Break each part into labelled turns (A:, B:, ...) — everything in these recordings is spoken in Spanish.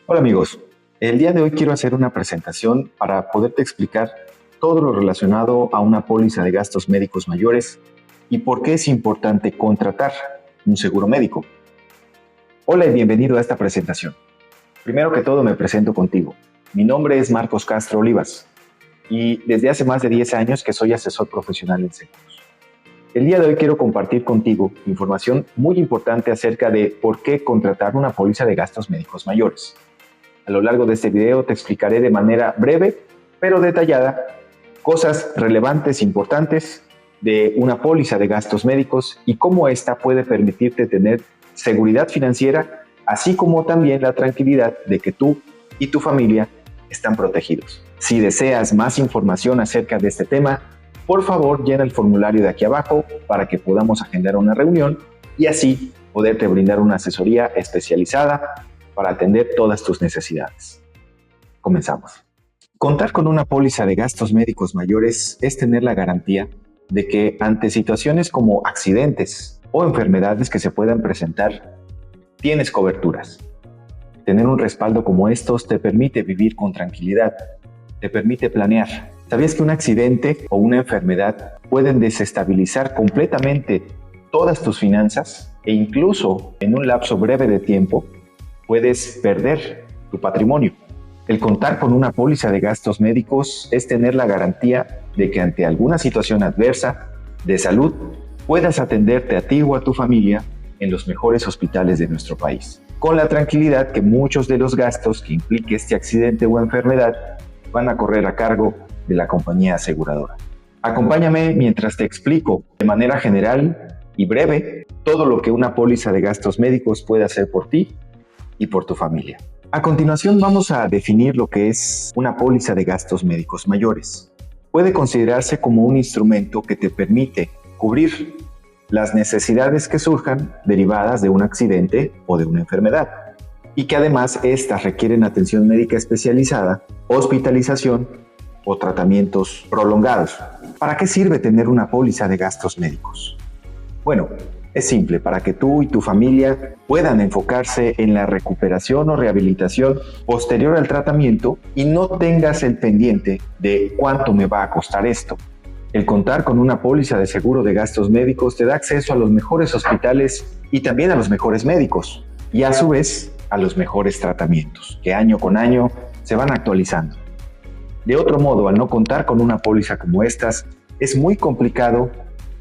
A: Hola amigos, el día de hoy quiero hacer una presentación para poderte explicar todo lo relacionado a una póliza de gastos médicos mayores y por qué es importante contratar un seguro médico. Hola y bienvenido a esta presentación. Primero que todo me presento contigo. Mi nombre es Marcos Castro Olivas y desde hace más de 10 años que soy asesor profesional en seguros. El día de hoy quiero compartir contigo información muy importante acerca de por qué contratar una póliza de gastos médicos mayores. A lo largo de este video te explicaré de manera breve pero detallada cosas relevantes e importantes de una póliza de gastos médicos y cómo esta puede permitirte tener seguridad financiera, así como también la tranquilidad de que tú y tu familia están protegidos. Si deseas más información acerca de este tema, por favor llena el formulario de aquí abajo para que podamos agendar una reunión y así poderte brindar una asesoría especializada para atender todas tus necesidades. Comenzamos. Contar con una póliza de gastos médicos mayores es tener la garantía de que ante situaciones como accidentes o enfermedades que se puedan presentar, tienes coberturas. Tener un respaldo como estos te permite vivir con tranquilidad, te permite planear. ¿Sabías que un accidente o una enfermedad pueden desestabilizar completamente todas tus finanzas e incluso en un lapso breve de tiempo puedes perder tu patrimonio? El contar con una póliza de gastos médicos es tener la garantía de que ante alguna situación adversa de salud puedas atenderte a ti o a tu familia en los mejores hospitales de nuestro país, con la tranquilidad que muchos de los gastos que implique este accidente o enfermedad van a correr a cargo de la compañía aseguradora. Acompáñame mientras te explico de manera general y breve todo lo que una póliza de gastos médicos puede hacer por ti y por tu familia. A continuación vamos a definir lo que es una póliza de gastos médicos mayores. Puede considerarse como un instrumento que te permite cubrir las necesidades que surjan derivadas de un accidente o de una enfermedad y que además estas requieren atención médica especializada, hospitalización o tratamientos prolongados. ¿Para qué sirve tener una póliza de gastos médicos? Bueno, es simple, para que tú y tu familia puedan enfocarse en la recuperación o rehabilitación posterior al tratamiento y no tengas el pendiente de cuánto me va a costar esto. El contar con una póliza de seguro de gastos médicos te da acceso a los mejores hospitales y también a los mejores médicos y a su vez a los mejores tratamientos que año con año se van actualizando. De otro modo, al no contar con una póliza como estas, es muy complicado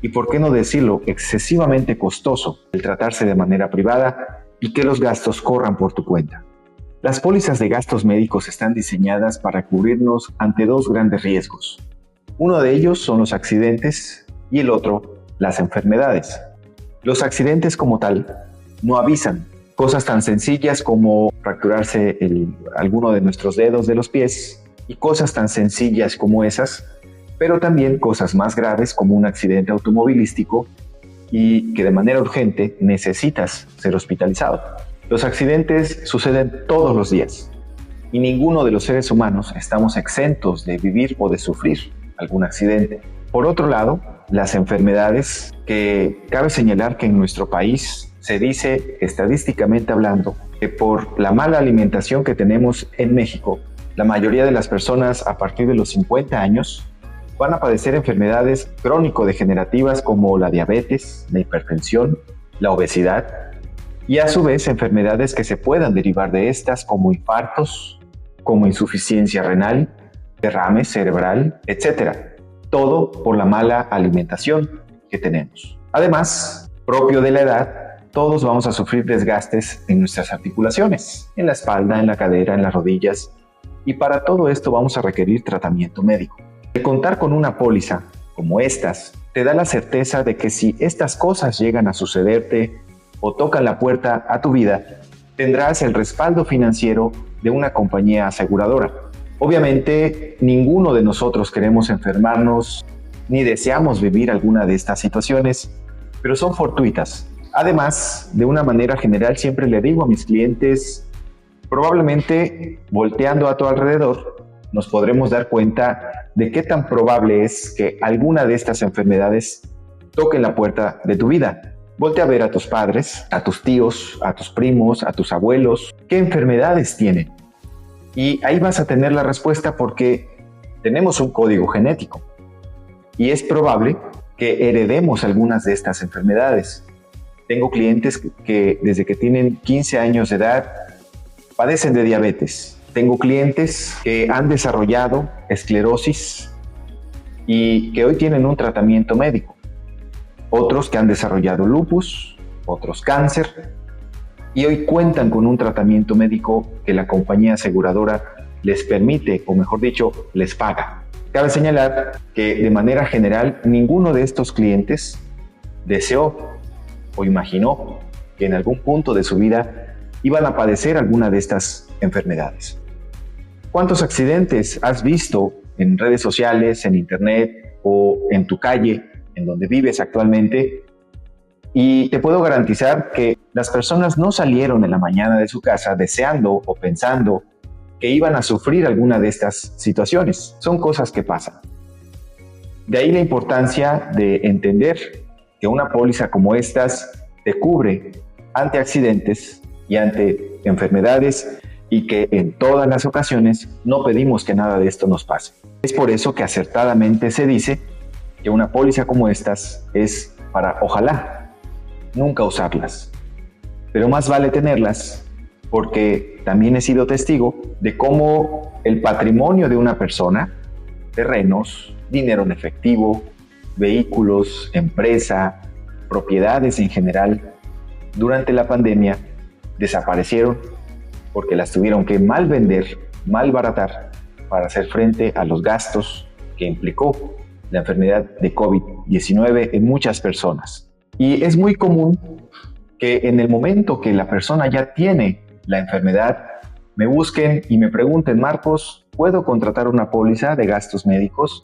A: y, por qué no decirlo, excesivamente costoso el tratarse de manera privada y que los gastos corran por tu cuenta. Las pólizas de gastos médicos están diseñadas para cubrirnos ante dos grandes riesgos. Uno de ellos son los accidentes y el otro, las enfermedades. Los accidentes como tal no avisan. Cosas tan sencillas como fracturarse alguno de nuestros dedos de los pies y cosas tan sencillas como esas, pero también cosas más graves como un accidente automovilístico y que de manera urgente necesitas ser hospitalizado. Los accidentes suceden todos los días y ninguno de los seres humanos estamos exentos de vivir o de sufrir algún accidente. Por otro lado, las enfermedades, que cabe señalar que en nuestro país se dice, estadísticamente hablando, que por la mala alimentación que tenemos en México, la mayoría de las personas a partir de los 50 años van a padecer enfermedades crónico-degenerativas como la diabetes, la hipertensión, la obesidad y a su vez enfermedades que se puedan derivar de estas como infartos, como insuficiencia renal, derrame cerebral, etc. Todo por la mala alimentación que tenemos. Además, propio de la edad, todos vamos a sufrir desgastes en nuestras articulaciones, en la espalda, en la cadera, en las rodillas, y para todo esto vamos a requerir tratamiento médico. El contar con una póliza como estas te da la certeza de que si estas cosas llegan a sucederte o tocan la puerta a tu vida, tendrás el respaldo financiero de una compañía aseguradora. Obviamente, ninguno de nosotros queremos enfermarnos ni deseamos vivir alguna de estas situaciones, pero son fortuitas. Además, de una manera general, siempre le digo a mis clientes, probablemente volteando a tu alrededor, nos podremos dar cuenta de qué tan probable es que alguna de estas enfermedades toque la puerta de tu vida. Voltea a ver a tus padres, a tus tíos, a tus primos, a tus abuelos, qué enfermedades tienen. Y ahí vas a tener la respuesta porque tenemos un código genético y es probable que heredemos algunas de estas enfermedades. Tengo clientes que desde que tienen 15 años de edad padecen de diabetes. Tengo clientes que han desarrollado esclerosis y que hoy tienen un tratamiento médico. Otros que han desarrollado lupus, otros cáncer, y hoy cuentan con un tratamiento médico que la compañía aseguradora les permite, o mejor dicho, les paga. Cabe señalar que de manera general ninguno de estos clientes deseó o imaginó que en algún punto de su vida iban a padecer alguna de estas enfermedades. ¿Cuántos accidentes has visto en redes sociales, en internet o en tu calle, en donde vives actualmente? Y te puedo garantizar que las personas no salieron en la mañana de su casa deseando o pensando que iban a sufrir alguna de estas situaciones. Son cosas que pasan. De ahí la importancia de entender que una póliza como estas te cubre ante accidentes y ante enfermedades y que en todas las ocasiones no pedimos que nada de esto nos pase. Es por eso que acertadamente se dice que una póliza como estas es para, ojalá, nunca usarlas. Pero más vale tenerlas porque también he sido testigo de cómo el patrimonio de una persona, terrenos, dinero en efectivo, vehículos, empresa, propiedades en general, durante la pandemia desaparecieron porque las tuvieron que mal vender, mal baratar para hacer frente a los gastos que implicó la enfermedad de COVID-19 en muchas personas. Y es muy común que en el momento que la persona ya tiene la enfermedad, me busquen y me pregunten: Marcos, ¿puedo contratar una póliza de gastos médicos?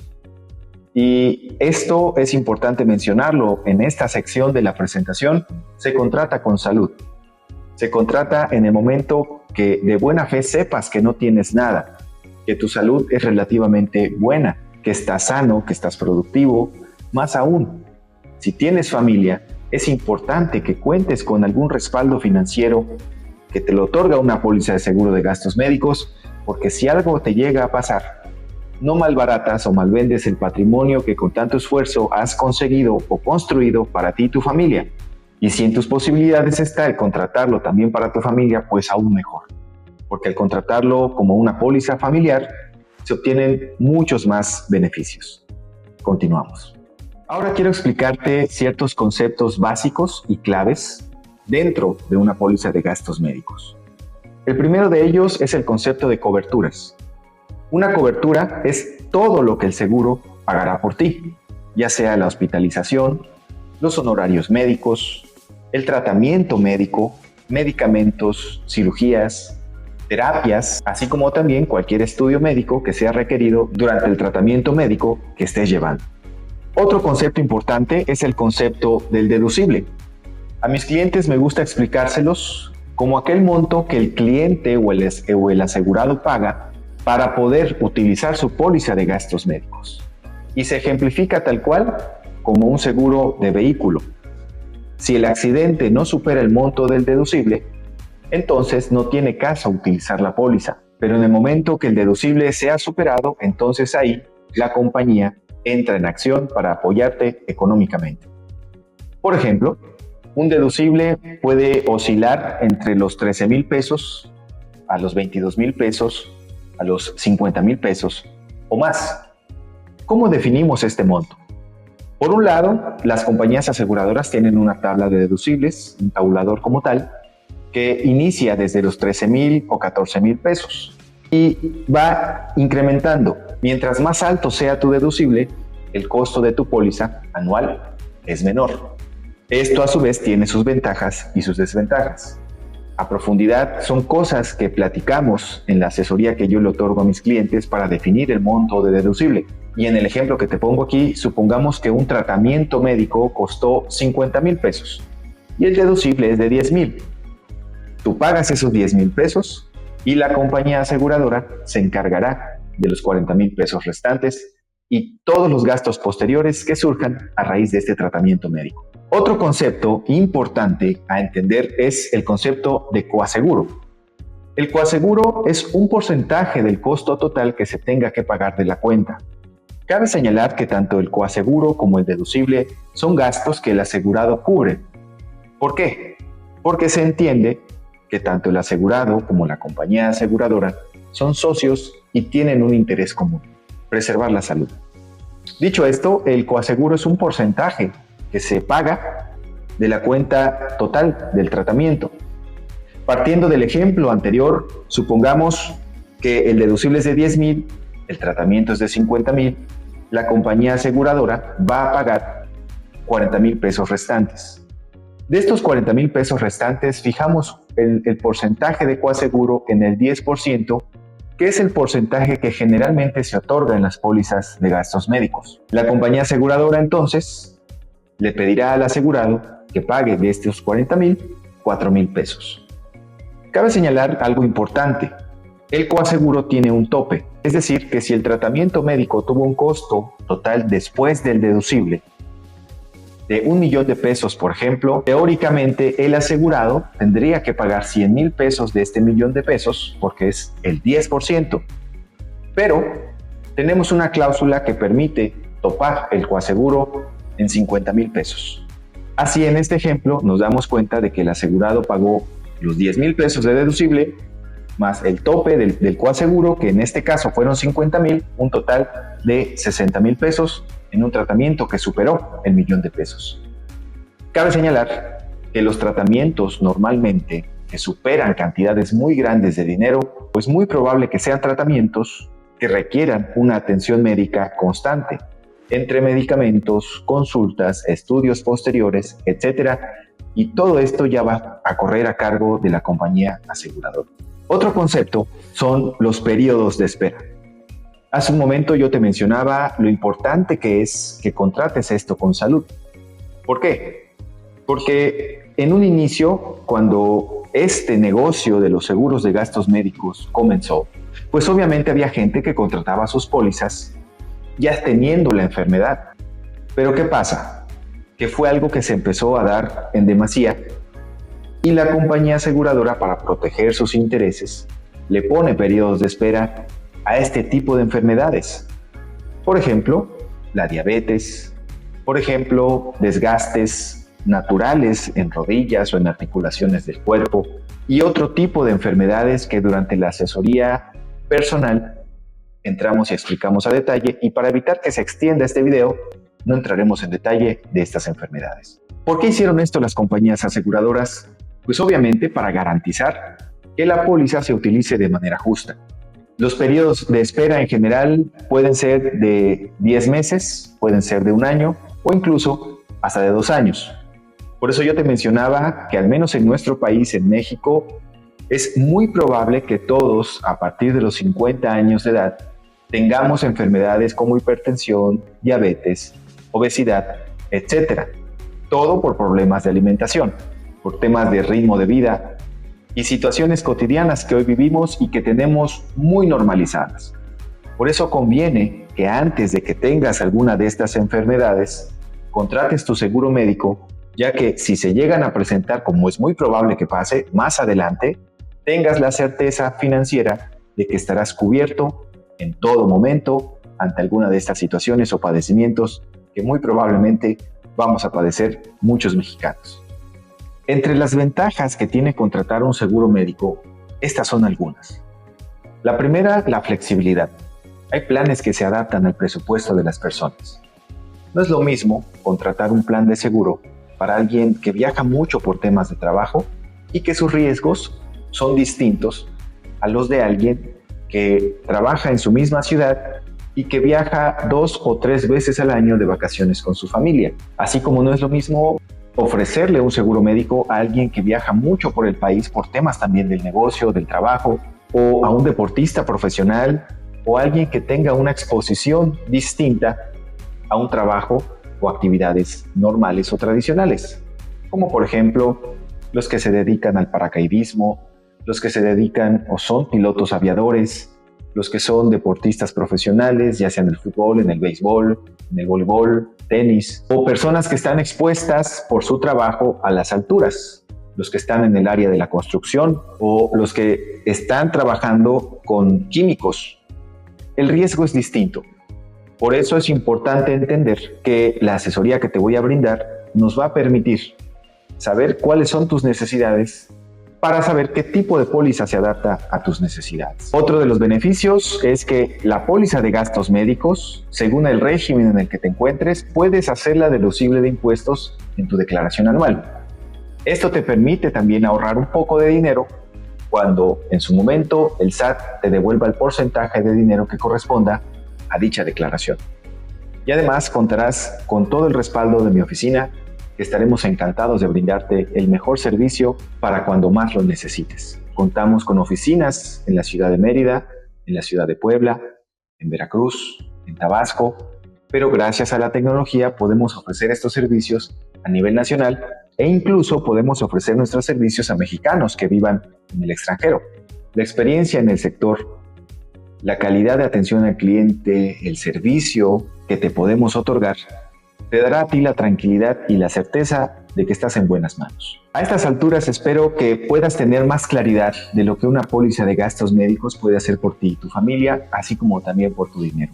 A: Y esto es importante mencionarlo. En esta sección de la presentación se contrata con salud. Se contrata en el momento que de buena fe sepas que no tienes nada, que tu salud es relativamente buena, que estás sano, que estás productivo. Más aún, si tienes familia, es importante que cuentes con algún respaldo financiero que te lo otorga una póliza de seguro de gastos médicos, porque si algo te llega a pasar, no malbaratas o malvendes el patrimonio que con tanto esfuerzo has conseguido o construido para ti y tu familia. Y si en tus posibilidades está el contratarlo también para tu familia, pues aún mejor, porque al contratarlo como una póliza familiar se obtienen muchos más beneficios. Continuamos. Ahora quiero explicarte ciertos conceptos básicos y claves dentro de una póliza de gastos médicos. El primero de ellos es el concepto de coberturas. Una cobertura es todo lo que el seguro pagará por ti, ya sea la hospitalización, los honorarios médicos, el tratamiento médico, medicamentos, cirugías, terapias, así como también cualquier estudio médico que sea requerido durante el tratamiento médico que estés llevando. Otro concepto importante es el concepto del deducible. A mis clientes me gusta explicárselos como aquel monto que el cliente o el asegurado paga para poder utilizar su póliza de gastos médicos. Y se ejemplifica tal cual como un seguro de vehículo. Si el accidente no supera el monto del deducible, entonces no tiene caso utilizar la póliza. Pero en el momento que el deducible sea superado, entonces ahí la compañía entra en acción para apoyarte económicamente. Por ejemplo, un deducible puede oscilar entre los 13,000 pesos a los 22,000 pesos, a los 50,000 pesos o más. ¿Cómo definimos este monto? Por un lado, las compañías aseguradoras tienen una tabla de deducibles, un tabulador como tal, que inicia desde los 13,000 o 14,000 pesos y va incrementando. Mientras más alto sea tu deducible, el costo de tu póliza anual es menor. Esto a su vez tiene sus ventajas y sus desventajas. A profundidad son cosas que platicamos en la asesoría que yo le otorgo a mis clientes para definir el monto de deducible. Y en el ejemplo que te pongo aquí, supongamos que un tratamiento médico costó 50,000 pesos y el deducible es de 10,000. Tú pagas esos 10,000 pesos y la compañía aseguradora se encargará de los 40,000 pesos restantes y todos los gastos posteriores que surjan a raíz de este tratamiento médico. Otro concepto importante a entender es el concepto de coaseguro. El coaseguro es un porcentaje del costo total que se tenga que pagar de la cuenta. Cabe señalar que tanto el coaseguro como el deducible son gastos que el asegurado cubre. ¿Por qué? Porque se entiende que tanto el asegurado como la compañía aseguradora son socios y tienen un interés común: preservar la salud. Dicho esto, el coaseguro es un porcentaje que se paga de la cuenta total del tratamiento. Partiendo del ejemplo anterior, supongamos que el deducible es de 10,000, el tratamiento es de 50,000, la compañía aseguradora va a pagar 40,000 pesos restantes. De estos 40,000 pesos restantes, fijamos el porcentaje de coaseguro en el 10%, que es el porcentaje que generalmente se otorga en las pólizas de gastos médicos. La compañía aseguradora entonces le pedirá al asegurado que pague de estos 40,000, 4,000 pesos. Cabe señalar algo importante: el coaseguro tiene un tope, es decir, que si el tratamiento médico tuvo un costo total después del deducible de 1,000,000 de pesos, por ejemplo, teóricamente el asegurado tendría que pagar 100,000 pesos de este 1,000,000 de pesos, porque es el 10%. Pero tenemos una cláusula que permite topar el coaseguro en 50,000 pesos. Así, en este ejemplo, nos damos cuenta de que el asegurado pagó los 10,000 pesos de deducible más el tope del coaseguro, que en este caso fueron 50,000, un total de 60,000 pesos en un tratamiento que superó el 1,000,000 de pesos. Cabe señalar que los tratamientos normalmente que superan cantidades muy grandes de dinero, pues muy probable que sean tratamientos que requieran una atención médica constante, entre medicamentos, consultas, estudios posteriores, etc. Y todo esto ya va a correr a cargo de la compañía aseguradora. Otro concepto son los periodos de espera. Hace un momento yo te mencionaba lo importante que es que contrates esto con salud. ¿Por qué? Porque en un inicio, cuando este negocio de los seguros de gastos médicos comenzó, pues obviamente había gente que contrataba sus pólizas ya teniendo la enfermedad. Pero ¿qué pasa? Que fue algo que se empezó a dar en demasía, y la compañía aseguradora, para proteger sus intereses, le pone periodos de espera a este tipo de enfermedades. Por ejemplo, la diabetes, por ejemplo, desgastes naturales en rodillas o en articulaciones del cuerpo, y otro tipo de enfermedades que durante la asesoría personal entramos y explicamos a detalle, y para evitar que se extienda este video, no entraremos en detalle de estas enfermedades. ¿Por qué hicieron esto las compañías aseguradoras? Pues obviamente para garantizar que la póliza se utilice de manera justa. Los periodos de espera en general pueden ser de 10 meses, pueden ser de 1 año o incluso hasta de 2 años. Por eso yo te mencionaba que al menos en nuestro país, en México, es muy probable que todos a partir de los 50 años de edad tengamos enfermedades como hipertensión, diabetes, obesidad, etc. Todo por problemas de alimentación, por temas de ritmo de vida y situaciones cotidianas que hoy vivimos y que tenemos muy normalizadas. Por eso conviene que antes de que tengas alguna de estas enfermedades, contrates tu seguro médico, ya que si se llegan a presentar, como es muy probable que pase más adelante, tengas la certeza financiera de que estarás cubierto en todo momento ante alguna de estas situaciones o padecimientos que muy probablemente vamos a padecer muchos mexicanos. Entre las ventajas que tiene contratar un seguro médico, estas son algunas. La primera, la flexibilidad. Hay planes que se adaptan al presupuesto de las personas. No es lo mismo contratar un plan de seguro para alguien que viaja mucho por temas de trabajo y que sus riesgos son distintos a los de alguien que trabaja en su misma ciudad y que viaja 2 o 3 veces al año de vacaciones con su familia. Así como no es lo mismo ofrecerle un seguro médico a alguien que viaja mucho por el país por temas también del negocio, del trabajo, o a un deportista profesional, o a alguien que tenga una exposición distinta a un trabajo o actividades normales o tradicionales, como por ejemplo los que se dedican al paracaidismo, los que se dedican o son pilotos aviadores, los que son deportistas profesionales, ya sea en el fútbol, en el béisbol, en el voleibol, tenis, o personas que están expuestas por su trabajo a las alturas, los que están en el área de la construcción o los que están trabajando con químicos. El riesgo es distinto. Por eso es importante entender que la asesoría que te voy a brindar nos va a permitir saber cuáles son tus necesidades para saber qué tipo de póliza se adapta a tus necesidades. Otro de los beneficios es que la póliza de gastos médicos, según el régimen en el que te encuentres, puedes hacerla deducible de impuestos en tu declaración anual. Esto te permite también ahorrar un poco de dinero cuando en su momento el SAT te devuelva el porcentaje de dinero que corresponda a dicha declaración. Y además contarás con todo el respaldo de mi oficina, que estaremos encantados de brindarte el mejor servicio para cuando más lo necesites. Contamos con oficinas en la ciudad de Mérida, en la ciudad de Puebla, en Veracruz, en Tabasco, pero gracias a la tecnología podemos ofrecer estos servicios a nivel nacional e incluso podemos ofrecer nuestros servicios a mexicanos que vivan en el extranjero. La experiencia en el sector, la calidad de atención al cliente, el servicio que te podemos otorgar, te dará a ti la tranquilidad y la certeza de que estás en buenas manos. A estas alturas espero que puedas tener más claridad de lo que una póliza de gastos médicos puede hacer por ti y tu familia, así como también por tu dinero.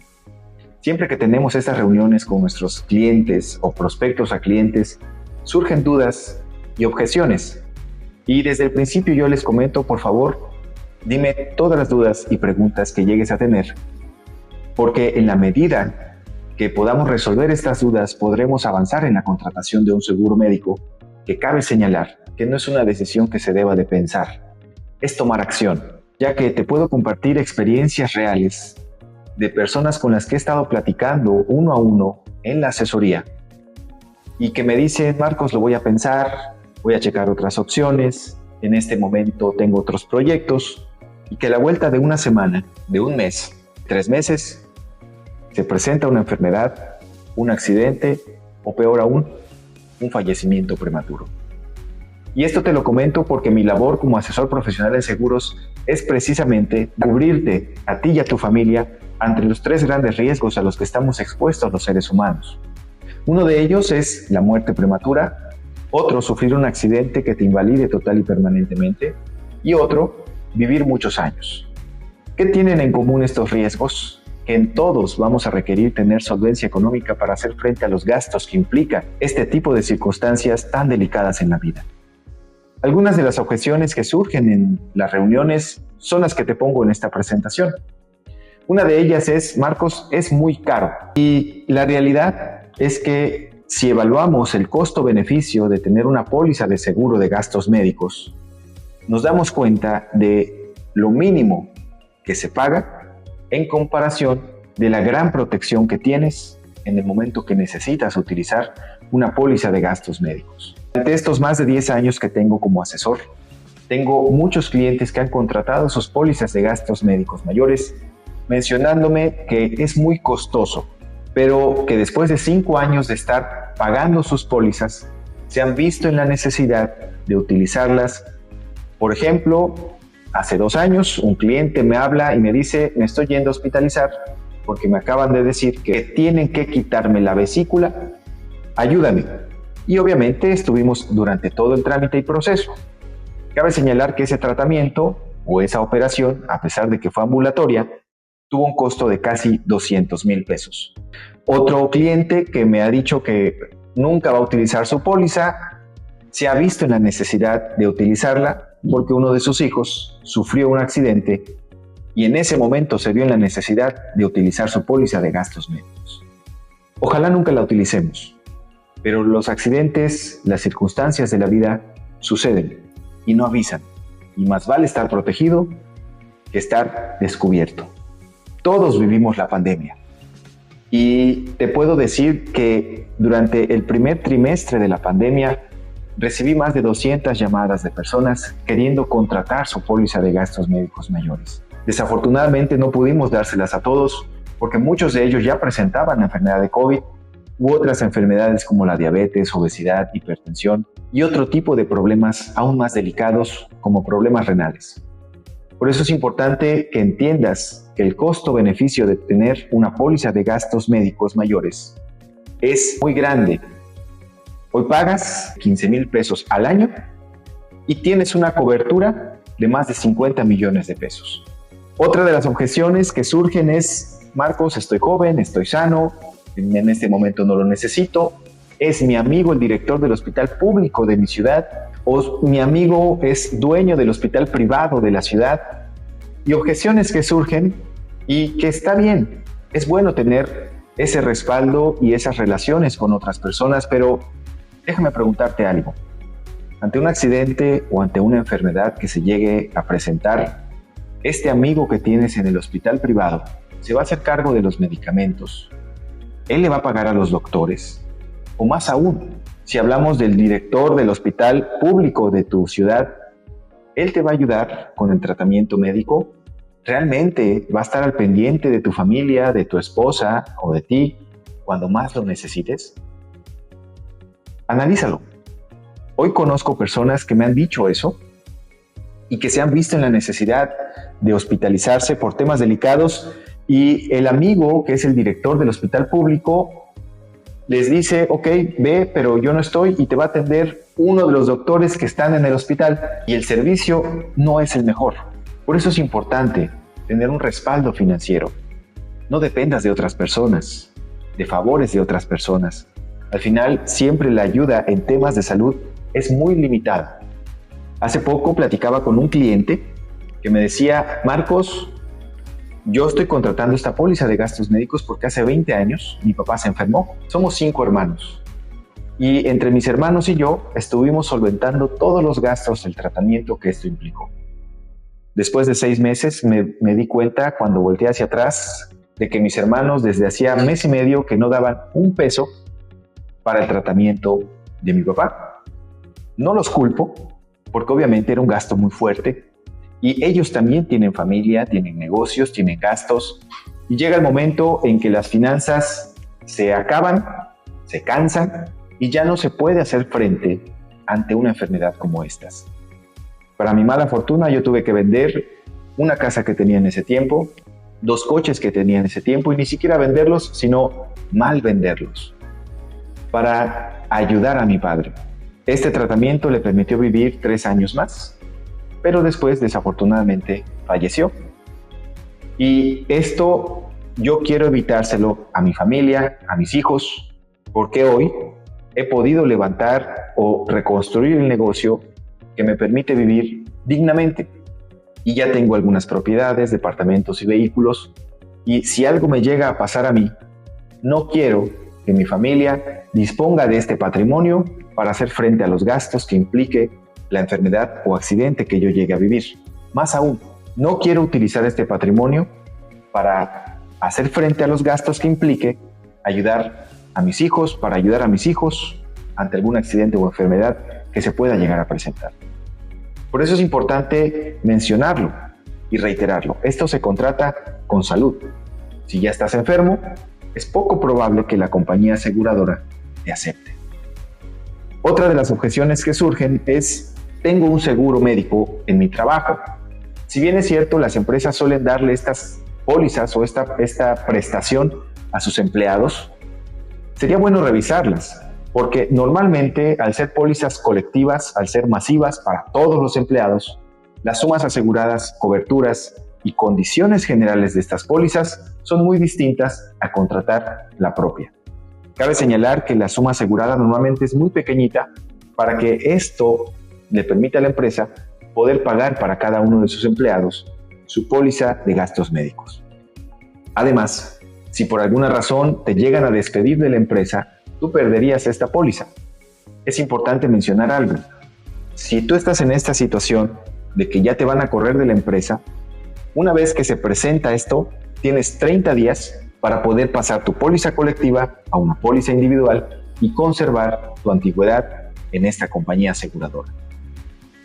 A: Siempre que tenemos estas reuniones con nuestros clientes o prospectos a clientes, surgen dudas y objeciones. Y desde el principio yo les comento, por favor, dime todas las dudas y preguntas que llegues a tener, porque en la medida que podamos resolver estas dudas, podremos avanzar en la contratación de un seguro médico, que cabe señalar que no es una decisión que se deba de pensar, es tomar acción, ya que te puedo compartir experiencias reales de personas con las que he estado platicando uno a uno en la asesoría y que me dicen: Marcos, lo voy a pensar, voy a checar otras opciones, en este momento tengo otros proyectos, y que a la vuelta de una semana, de un mes, 3 meses, se presenta una enfermedad, un accidente o peor aún, un fallecimiento prematuro. Y esto te lo comento porque mi labor como asesor profesional en seguros es precisamente cubrirte a ti y a tu familia ante los 3 grandes riesgos a los que estamos expuestos los seres humanos. Uno de ellos es la muerte prematura, otro, sufrir un accidente que te invalide total y permanentemente, y otro, vivir muchos años. ¿Qué tienen en común estos riesgos? Que en todos vamos a requerir tener solvencia económica para hacer frente a los gastos que implica este tipo de circunstancias tan delicadas en la vida. Algunas de las objeciones que surgen en las reuniones son las que te pongo en esta presentación. Una de ellas es: Marcos, es muy caro. Y la realidad es que si evaluamos el costo-beneficio de tener una póliza de seguro de gastos médicos, nos damos cuenta de lo mínimo que se paga en comparación de la gran protección que tienes en el momento que necesitas utilizar una póliza de gastos médicos. Durante estos más de 10 años que tengo como asesor, tengo muchos clientes que han contratado sus pólizas de gastos médicos mayores, mencionándome que es muy costoso, pero que después de 5 años de estar pagando sus pólizas, se han visto en la necesidad de utilizarlas. Por ejemplo, hace 2 años, un cliente me habla y me dice: me estoy yendo a hospitalizar porque me acaban de decir que tienen que quitarme la vesícula, ayúdame. Y obviamente estuvimos durante todo el trámite y proceso. Cabe señalar que ese tratamiento o esa operación, a pesar de que fue ambulatoria, tuvo un costo de casi 200,000 pesos. Otro cliente que me ha dicho que nunca va a utilizar su póliza, se ha visto en la necesidad de utilizarla porque uno de sus hijos sufrió un accidente y en ese momento se vio en la necesidad de utilizar su póliza de gastos médicos. Ojalá nunca la utilicemos, pero los accidentes, las circunstancias de la vida suceden y no avisan, y más vale estar protegido que estar descubierto. Todos vivimos la pandemia y te puedo decir que durante el primer trimestre de la pandemia recibí más de 200 llamadas de personas queriendo contratar su póliza de gastos médicos mayores. Desafortunadamente no pudimos dárselas a todos porque muchos de ellos ya presentaban la enfermedad de COVID u otras enfermedades como la diabetes, obesidad, hipertensión y otro tipo de problemas aún más delicados como problemas renales. Por eso es importante que entiendas que el costo-beneficio de tener una póliza de gastos médicos mayores es muy grande. Hoy pagas 15,000 pesos al año y tienes una cobertura de más de 50 millones de pesos. Otra de las objeciones que surgen es: Marcos, estoy joven, estoy sano, en este momento no lo necesito, es mi amigo el director del hospital público de mi ciudad, o mi amigo es dueño del hospital privado de la ciudad. Y objeciones que surgen y que está bien, es bueno tener ese respaldo y esas relaciones con otras personas, pero déjame preguntarte algo. Ante un accidente o ante una enfermedad que se llegue a presentar, este amigo que tienes en el hospital privado se va a hacer cargo de los medicamentos. Él le va a pagar a los doctores. O más aún, si hablamos del director del hospital público de tu ciudad, él te va a ayudar con el tratamiento médico. ¿Realmente va a estar al pendiente de tu familia, de tu esposa o de ti cuando más lo necesites? Analízalo. Hoy conozco personas que me han dicho eso y que se han visto en la necesidad de hospitalizarse por temas delicados, y el amigo, que es el director del hospital público, les dice: ok, ve, pero yo no estoy, y te va a atender uno de los doctores que están en el hospital, y el servicio no es el mejor. Por eso es importante tener un respaldo financiero. No dependas de otras personas, de favores de otras personas. Al final, siempre la ayuda en temas de salud es muy limitada. Hace poco platicaba con un cliente que me decía: Marcos, yo estoy contratando esta póliza de gastos médicos porque hace 20 años mi papá se enfermó. Somos 5 hermanos. Y entre mis hermanos y yo estuvimos solventando todos los gastos del tratamiento que esto implicó. Después de 6 meses me di cuenta, cuando volteé hacia atrás, de que mis hermanos desde hacía mes y medio que no daban un peso para el tratamiento de mi papá. No los culpo, porque obviamente era un gasto muy fuerte. Y ellos también tienen familia, tienen negocios, tienen gastos, y llega el momento en que las finanzas se acaban, se cansan, y ya no se puede hacer frente ante una enfermedad como estas. Para mi mala fortuna, yo tuve que vender una casa que tenía en ese tiempo, 2 coches que tenía en ese tiempo, y ni siquiera venderlos, sino mal venderlos, para ayudar a mi padre. Este tratamiento le permitió vivir 3 años más, pero después desafortunadamente falleció. Y esto yo quiero evitárselo a mi familia, a mis hijos, porque hoy he podido levantar o reconstruir el negocio que me permite vivir dignamente. Y ya tengo algunas propiedades, departamentos y vehículos, y si algo me llega a pasar a mí, no quiero que mi familia disponga de este patrimonio para hacer frente a los gastos que implique la enfermedad o accidente que yo llegue a vivir. Más aún, no quiero utilizar este patrimonio para hacer frente a los gastos que implique ayudar a mis hijos, para ayudar a mis hijos ante algún accidente o enfermedad que se pueda llegar a presentar. Por eso es importante mencionarlo y reiterarlo. Esto se contrata con salud. Si ya estás enfermo, es poco probable que la compañía aseguradora te acepte. Otra de las objeciones que surgen es: tengo un seguro médico en mi trabajo. Si bien es cierto, las empresas suelen darle estas pólizas o esta prestación a sus empleados, sería bueno revisarlas, porque normalmente, al ser pólizas colectivas, al ser masivas para todos los empleados, las sumas aseguradas, coberturas y condiciones generales de estas pólizas son muy distintas a contratar la propia. Cabe señalar que la suma asegurada normalmente es muy pequeñita para que esto le permita a la empresa poder pagar para cada uno de sus empleados su póliza de gastos médicos. Además, si por alguna razón te llegan a despedir de la empresa, tú perderías esta póliza. Es importante mencionar algo. Si tú estás en esta situación de que ya te van a correr de la empresa, una vez que se presenta esto, tienes 30 días para poder pasar tu póliza colectiva a una póliza individual y conservar tu antigüedad en esta compañía aseguradora.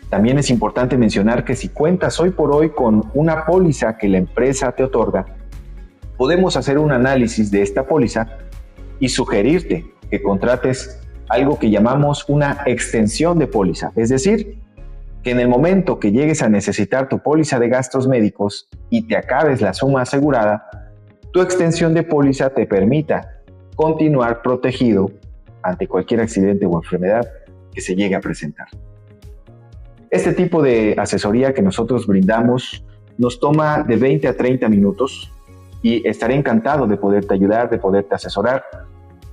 A: También es importante mencionar que si cuentas hoy por hoy con una póliza que la empresa te otorga, podemos hacer un análisis de esta póliza y sugerirte que contrates algo que llamamos una extensión de póliza. Es decir, que en el momento que llegues a necesitar tu póliza de gastos médicos y te acabes la suma asegurada, tu extensión de póliza te permita continuar protegido ante cualquier accidente o enfermedad que se llegue a presentar. Este tipo de asesoría que nosotros brindamos nos toma de 20 a 30 minutos y estaré encantado de poderte ayudar, de poderte asesorar.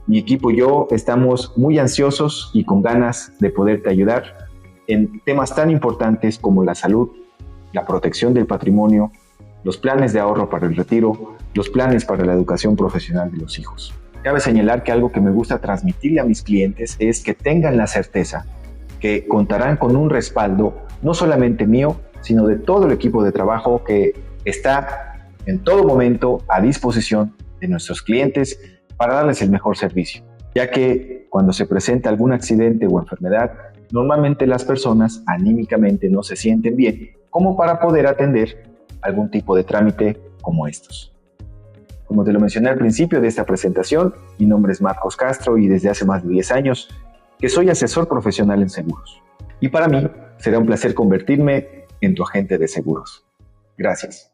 A: Mi equipo y yo estamos muy ansiosos y con ganas de poderte ayudar en temas tan importantes como la salud, la protección del patrimonio, los planes de ahorro para el retiro, los planes para la educación profesional de los hijos. Cabe señalar que algo que me gusta transmitirle a mis clientes es que tengan la certeza que contarán con un respaldo no solamente mío, sino de todo el equipo de trabajo que está en todo momento a disposición de nuestros clientes para darles el mejor servicio, ya que cuando se presenta algún accidente o enfermedad, normalmente las personas anímicamente no se sienten bien como para poder atender algún tipo de trámite como estos. Como te lo mencioné al principio de esta presentación, mi nombre es Marcos Castro y desde hace más de 10 años que soy asesor profesional en seguros. Y para mí será un placer convertirme en tu agente de seguros. Gracias.